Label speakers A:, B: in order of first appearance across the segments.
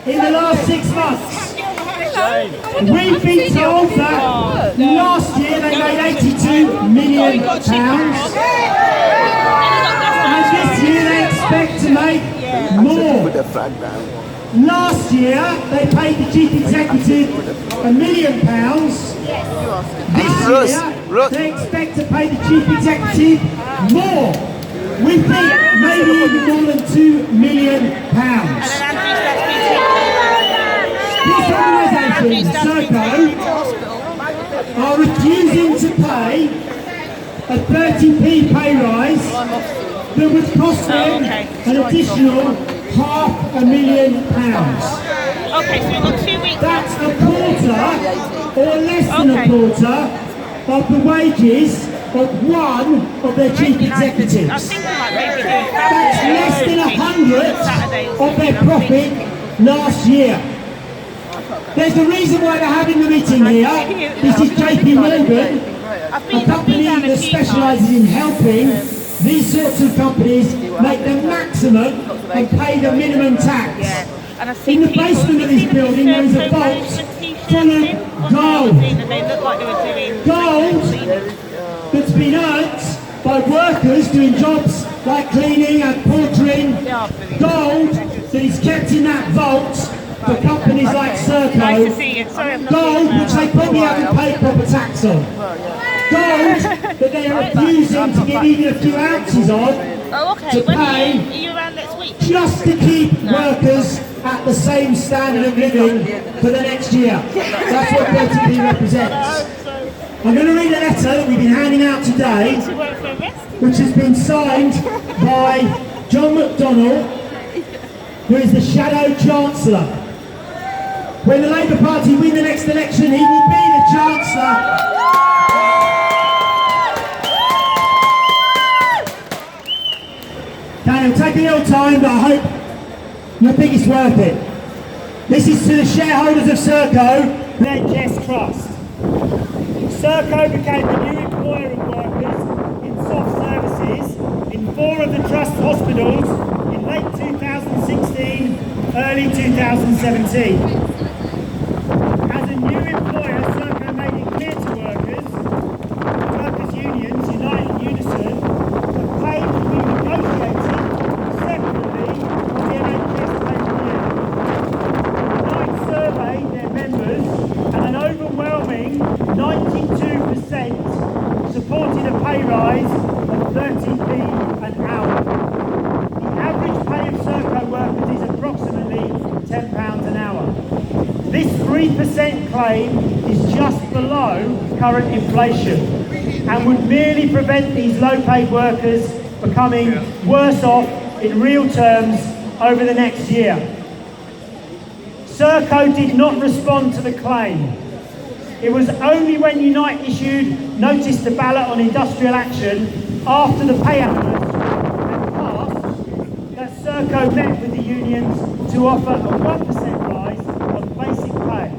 A: in the last 6 months. We've been told that last year they made £82 million, and this year they expect to make more. Last year they paid the chief executive £1 million. This year they expect to pay the chief executive more. We think maybe even more than £2 million. This organisation, Serco, are refusing to pay a 30p pay rise that would cost them an additional £500,000.
B: Okay, so we've got 2 weeks.
A: That's a quarter, or less than a quarter, of the wages of one of their chief executives.
B: I was thinking like maybe doing
A: That's less than 100th of their profit last year. There's a reason why they're having the meeting here. This is JP Morgan, a company that specialises in helping these sorts of companies make the maximum and pay the minimum tax. In the basement of this building there is a vault full of gold. Gold that's been earned by workers doing jobs like cleaning and portering. Gold that is kept in that vault for companies like Serco. Gold which they probably haven't paid proper tax on. Gold that they are refusing to give even a few ounces of to pay
B: are you around next week?
A: just to keep workers at the same standard of living for the next year. That's what 30p represents. I'm going to read a letter that we've been handing out today, which has been signed by John McDonnell, who is the Shadow Chancellor. When the Labour Party win the next election, he will be the Chancellor. Okay, it'll take a little time, but I hope you'll think it's worth it. This is to the shareholders of Serco, NHS Trust. Serco became the new employer of workers in soft services in 4 of the Trust hospitals in late 2016, early 2017. As a new employer, Serco made it clear to workers unions, Unite and Unison, that pay would be negotiated separately from the NHS pay review. Unite surveyed their members and an overwhelming 92% supported a pay rise of 30p an hour. The average pay of Serco workers is approximately £10 an hour. This 3% claim is just below current inflation and would merely prevent these low-paid workers becoming worse off in real terms over the next year. Serco did not respond to the claim. It was only when Unite issued notice to ballot on industrial action after the pay anniversary had passed that Serco met with the unions to offer a 1% rise on basic pay.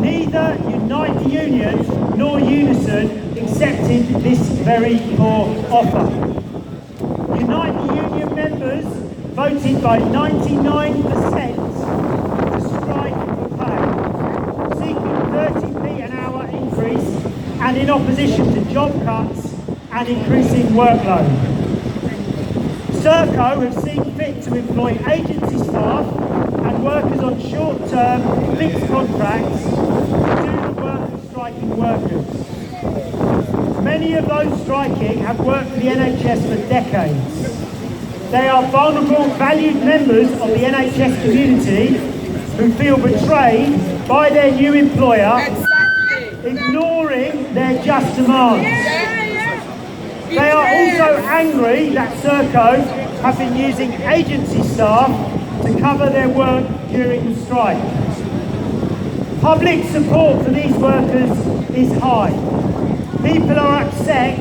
A: Neither Unite the unions nor Unison accepted this very poor offer. Unite the union members voted by 99% to strike for pay, seeking 30p an hour increase and in opposition to job cuts and increasing workload. Serco have seen fit to employ agency staff and workers on short-term fixed contracts to do the work of striking workers. Many of those striking have worked for the NHS for decades. They are vulnerable, valued members of the NHS community who feel betrayed by their new employer, ignoring their just demands. They are also angry that Serco have been using agency staff to cover their work during the strike. Public support for these workers is high. People are upset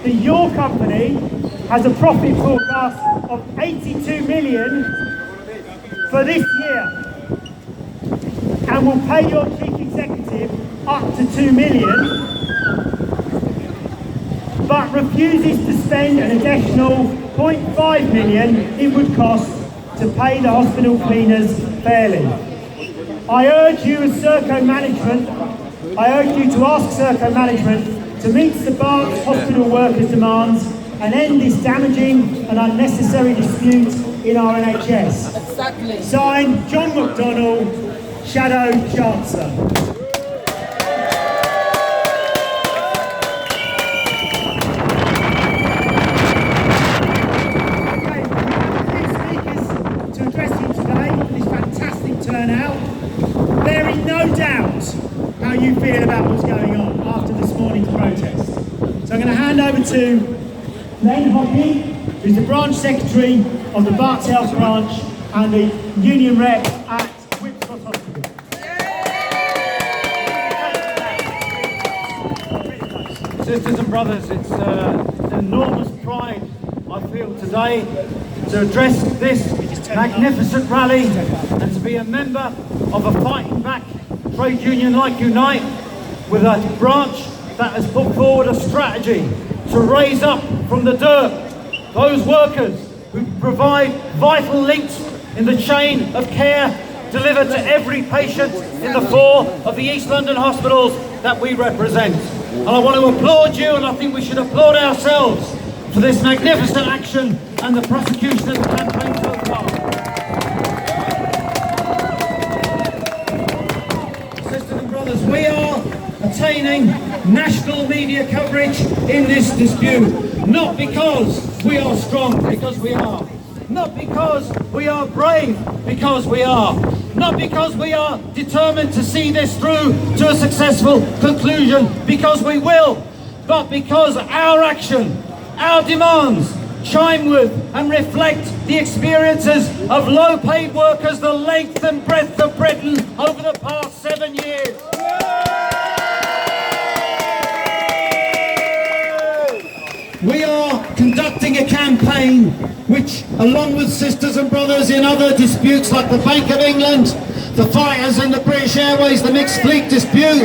A: that your company has a profit forecast of 82 million for this year and will pay your chief executive up to 2 million, but refuses to spend an additional 0.5 million it would cost to pay the hospital cleaners fairly. I urge you as Serco management, I urge you to ask Serco management to meet the Berks hospital workers' demands and end this damaging and unnecessary dispute in our NHS.
C: Exactly.
A: Signed, John McDonnell, Shadow Chancellor. There is no doubt how you feel about what's going on after this morning's protest. So I'm going to hand over to Len Hockey, who's the branch secretary of the Berks Health branch and the union rep at Whipscott Hospital.
D: Sisters and brothers, it's an enormous pride I feel today to address this magnificent rally and to be a member of a fighting back trade union like Unite, with a branch that has put forward a strategy to raise up from the dirt those workers who provide vital links in the chain of care delivered to every patient in the 4 of the East London hospitals that we represent. And I want to applaud you, and I think we should applaud ourselves for this magnificent action and the prosecution of the campaign so far. Sisters and brothers, we are attaining national media coverage in this dispute, not because we are strong, because we are. Not because we are brave, because we are. Not because we are determined to see this through to a successful conclusion, because we will, but because our action, our demands, chime with and reflect the experiences of low-paid workers the length and breadth of Britain over the past 7 years. We are conducting a campaign which, along with sisters and brothers in other disputes like the Bank of England, the fighters in the British Airways, the mixed fleet dispute,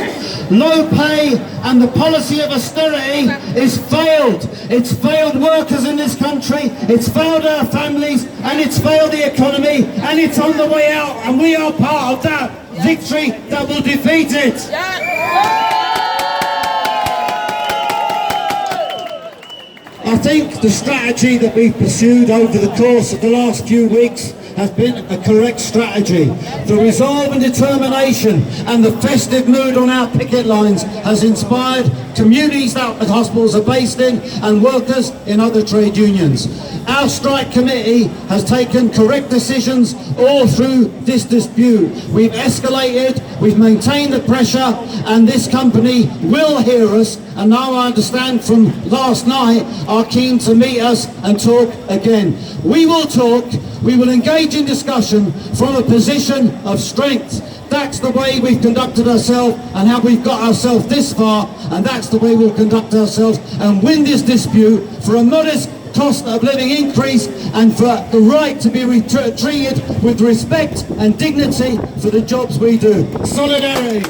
D: low pay and the policy of austerity is failed. It's failed workers in this country, it's failed our families, and it's failed the economy, and it's on the way out, and we are part of that victory that will defeat it. I think the strategy that we've pursued over the course of the last few weeks has been a correct strategy. The resolve and determination and the festive mood on our picket lines has inspired communities that the hospitals are based in and workers in other trade unions. Our strike committee has taken correct decisions all through this dispute. We've escalated, we've maintained the pressure, and this company will hear us, and now I understand from last night are keen to meet us and talk again. We will talk, we will engage in discussion from a position of strength. That's the way we've conducted ourselves and how we've got ourselves this far, and that's the way we'll conduct ourselves and win this dispute for a modest cost of living increase and for the right to be treated with respect and dignity for the jobs we do. Solidarity.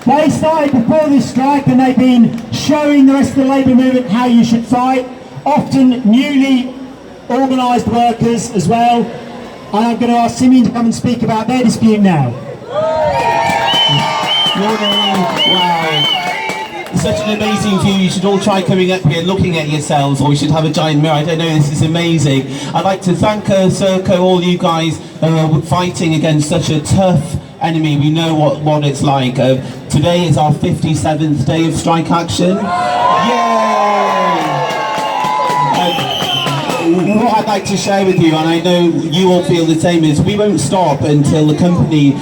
A: They started before this strike and they've been showing the rest of the labour movement how you should fight, often newly organised workers as well. And I'm going to ask Simeon to come and speak about their dispute now.
E: Morning. Wow. It's such an amazing view. You should all try coming up here looking at yourselves, or we should have a giant mirror. I don't know, this is amazing. I'd like to thank Serco, all you guys fighting against such a tough enemy. We know what it's like. Today is our 57th day of strike action. What I'd like to share with you, and I know you all feel the same, is we won't stop until the company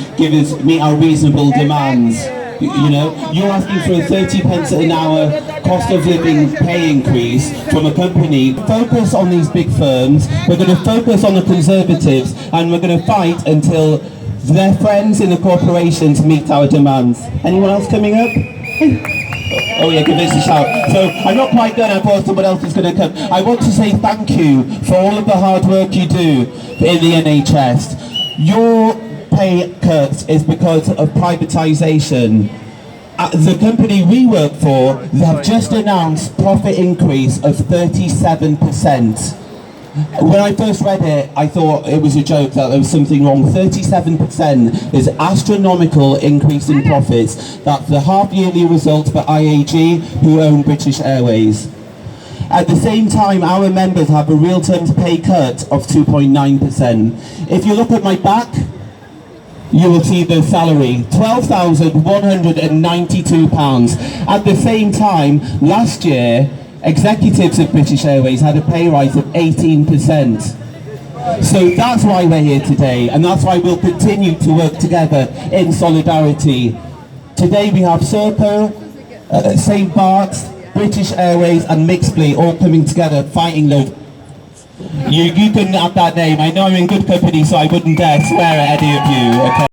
E: meet our reasonable demands. You know, you're asking for a 30 pence an hour cost of living pay increase from a company. Focus on these big firms, we're going to focus on the Conservatives, and we're going to fight until their friends in the corporations meet our demands. Anyone else coming up? Oh yeah, give us a shout. So I'm not quite done, I thought someone else was going to come. I want to say thank you for all of the hard work you do in the NHS. Your pay cuts is because of privatisation. The company we work for have just announced profit increase of 37%. When I first read it, I thought it was a joke, that there was something wrong. 37% is astronomical increase in profits. That's the half-yearly result for IAG, who own British Airways. At the same time, our members have a real terms pay cut of 2.9%. If you look at my back, you will see the salary, £12,192. At the same time, last year, executives of British Airways had a pay rise of 18%. So that's why we're here today, and that's why we'll continue to work together in solidarity. Today we have Serco, St. Bart's, British Airways and Mixed Fleet all coming together fighting low. You couldn't have that name. I know I'm in good company, so I wouldn't dare swear at any of you. Okay.